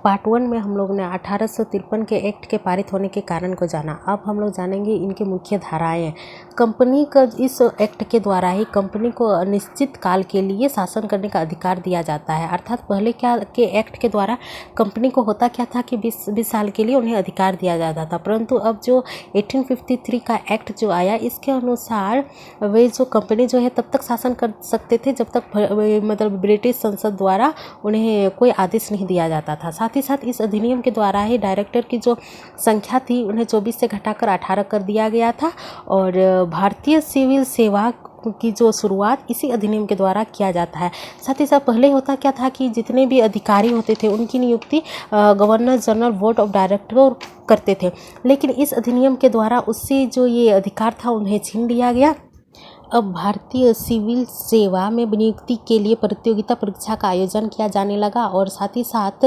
Part 1 में हम लोग ने 1853 के एक्ट के पारित होने के कारण को जाना। अब हम लोग जानेंगे इनके मुख्य धाराएं। कंपनी का इस एक्ट के द्वारा ही कंपनी को अनिश्चित काल के लिए शासन करने का अधिकार दिया जाता है। अर्थात पहले क्या के एक्ट के द्वारा कंपनी को होता क्या था कि 20 साल के लिए उन्हें अधिकार दिया जाता था, परंतु अब जो 1853 का एक्ट जो आया इसके अनुसार वे जो कंपनी जो है तब तक शासन कर सकते थे जब तक मतलब ब्रिटिश संसद द्वारा उन्हें कोई आदेश नहीं दिया जाता था। साथ ही साथ इस अधिनियम के द्वारा ही डायरेक्टर की जो संख्या थी उन्हें 24 से घटाकर 18 कर दिया गया था और भारतीय सिविल सेवा की जो शुरुआत इसी अधिनियम के द्वारा किया जाता है। साथ ही साथ पहले होता क्या था कि जितने भी अधिकारी होते थे उनकी नियुक्ति governor general board of director करते थे, लेकिन इस अधिनियम के द्वारा उससे जो ये अधिकार था उन्हें छीन लिया गया। अब भारतीय सिविल सेवा में नियुक्ति के लिए प्रतियोगिता परीक्षा का आयोजन किया जाने लगा और साथ ही साथ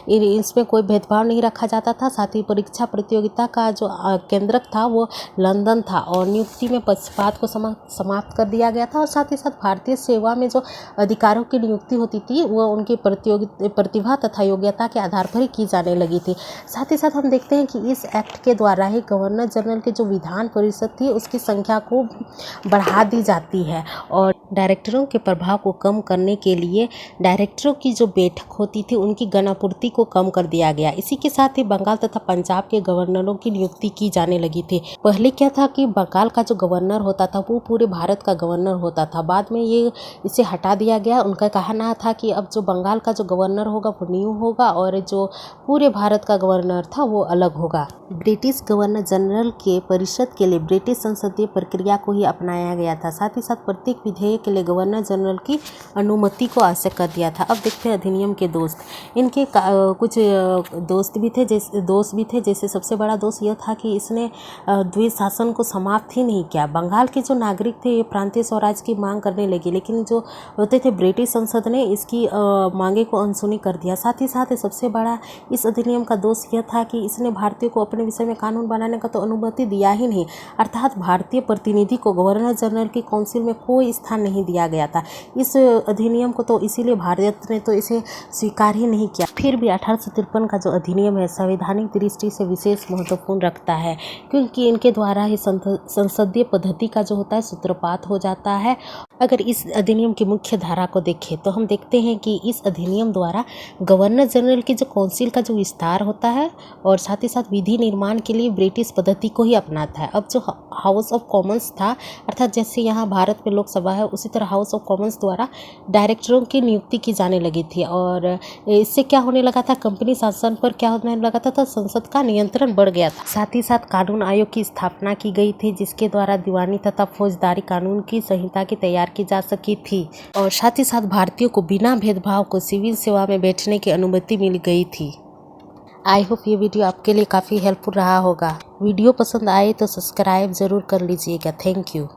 इसमें कोई भेदभाव नहीं रखा जाता था। साथ ही परीक्षा प्रतियोगिता का जो केंद्रक था वो लंदन था और नियुक्ति में पक्षपात को समाप्त कर दिया गया था और साथ ही साथ भारतीय सेवा में जो अधिकारों की नियुक्ति होती थी वो उनकी प्रतिभा तथा योग्यता के आधार पर ही की जाने लगी थी। साथ ही साथ हम देखते हैं कि इस एक्ट के द्वारा ही गवर्नर जनरल की जो विधान परिषद थी उसकी संख्या को बढ़ा दी जाती है और डायरेक्टरों के प्रभाव को कम करने के लिए डायरेक्टरों की जो बैठक होती थी उनकी गणापूर्ति को कम कर दिया गया। इसी के साथ ही बंगाल तथा पंजाब के गवर्नरों की नियुक्ति की जाने लगी थी। पहले क्या था कि बंगाल का जो गवर्नर होता था वो पूरे भारत का गवर्नर होता था, बाद में ये इसे हटा दिया गया। उनका कहना था कि अब जो बंगाल का जो गवर्नर होगा वो न्यू होगा और जो पूरे भारत का गवर्नर था वो अलग होगा। ब्रिटिश गवर्नर जनरल के परिषद के लिए ब्रिटिश संसदीय प्रक्रिया को ही अपनाया गया था। साथ ही साथ प्रत्येक विधेयक के लिए गवर्नर जनरल की अनुमति को आवश्यक कर दिया था। अब देखते हैं अधिनियम के दोस्त। इनके कुछ दोस्त भी थे जैसे सबसे बड़ा दोष यह था कि इसने द्वैध शासन को समाप्त ही नहीं किया। बंगाल के जो नागरिक थे ये प्रांतीय स्वराज की मांग करने लगे, लेकिन जो होते थे ब्रिटिश संसद ने इसकी मांगे को अनसुनी कर दिया। साथ ही साथ सबसे बड़ा इस अधिनियम का दोष यह था कि इसने भारतीयों को अपने विषय में कानून बनाने का तो अनुमति दिया ही नहीं, अर्थात भारतीय प्रतिनिधि को गवर्नर जनरल की काउंसिल में कोई स्थान नहीं दिया गया था। इस अधिनियम को तो इसीलिए भारत ने तो इसे स्वीकार ही नहीं किया। फिर भी 1853 का जो अधिनियम है संवैधानिक दृष्टि से विशेष महत्वपूर्ण रखता है, क्योंकि इनके द्वारा ही संसदीय पद्धति का जो होता है सूत्रपात हो जाता है। अगर इस अधिनियम की मुख्य धारा को देखें तो हम देखते हैं कि इस अधिनियम द्वारा गवर्नर जनरल की जो काउंसिल का जो विस्तार होता है और साथ ही साथ विधि निर्माण के लिए ब्रिटिश पद्धति को ही अपनाता है। अब जो हाउस ऑफ कॉमन्स था, अर्थात जैसे यहाँ भारत में लोकसभा है उसी तरह हाउस ऑफ कॉमन्स द्वारा डायरेक्टरों की नियुक्ति की जाने लगी थी और इससे क्या होने लगा था, कंपनी शासन पर क्या होने लगा था, तो संसद का नियंत्रण बढ़ गया था। साथ ही साथ कानून आयोग की स्थापना की गई थी जिसके द्वारा दीवानी तथा फौजदारी कानून की संहिता की तैयार की जा सकी थी और साथ ही साथ भारतीयों को बिना भेदभाव को सिविल सेवा में बैठने की अनुमति मिल गई थी। आई होप ये वीडियो आपके लिए काफ़ी हेल्पफुल रहा होगा। वीडियो पसंद आए तो सब्सक्राइब ज़रूर कर लीजिएगा। Thank you.